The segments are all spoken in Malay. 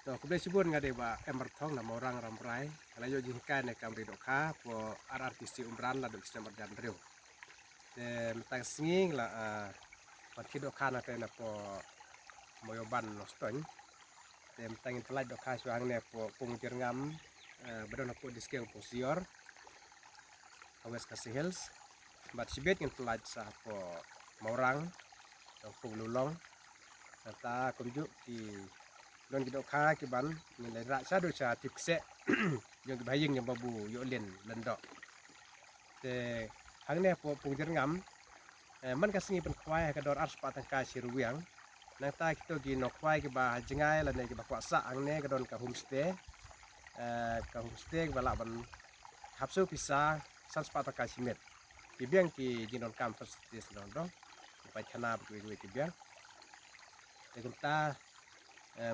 Kebetulan nga dewa emertong na morang ramrai alayo jingkai na kamri doka po artisi umran la do sistem berjan driu te metang singing la pakido kana te na po moyoban noston te metang pelaj doka suang ne po pungkir ngam badon po diskeng po sior awes kasih hills bat sibet ngin pelaj sa po morang po lulong ta kunjuk ki don gido kha ki ban ni le ra sa do cha tikse yang baying yang babu yo len lendok te hang ne po pungjer ngam man ka singi pen kwai ka dor ars patang ka siruwiang nang ta kito gi no kwai ki ba jingai la ne ki ba kwa sa ang ne ka don ka homestay bala ban hapsu pisa san patang ka simet ki biang ki jinon campus dis don do pa chana bu ki biang te kunta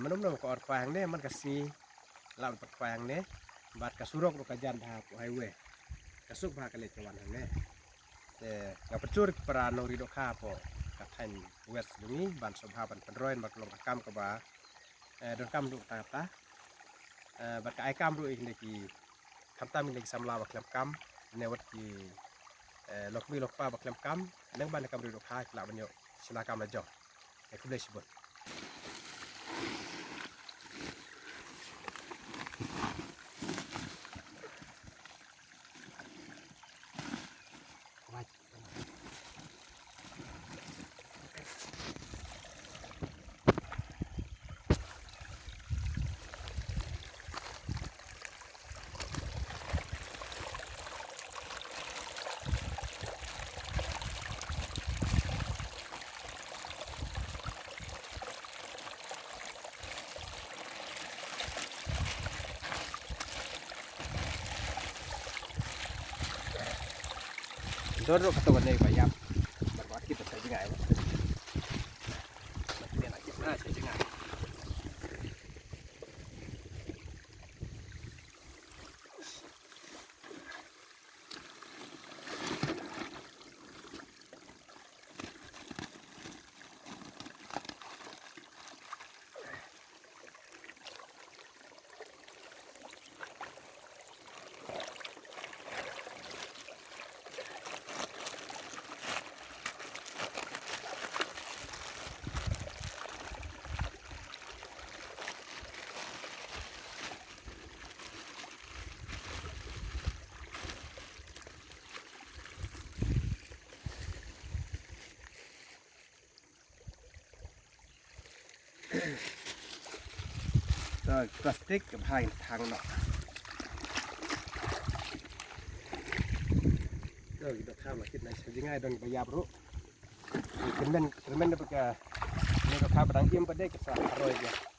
menum ko orpang ne man kasi lam orpang ne bat kasurok ro kajan ha po highway kasuk ba kale cawan ne te ga pecur para no rido kha po ka than west ni ban sobha ban pendroin bat long kam ka ba don kam du ta bat ka ai kam du ik ne ki kam ta min samla ba klem kam ne wat ki lok mi lok pa ba klem kam nang ban kam rido kha la ban yo sila kam la jo e ku lesh bot Doro katawan na ibayap. Bakit kita sa jingay. Bakit na kita sa jingay. Plastikกับhai thang nọ. Kita kham lah kita sejingai don bayar ru. Kemen dah pakai ni kau kham pedang im pada kita aroi je.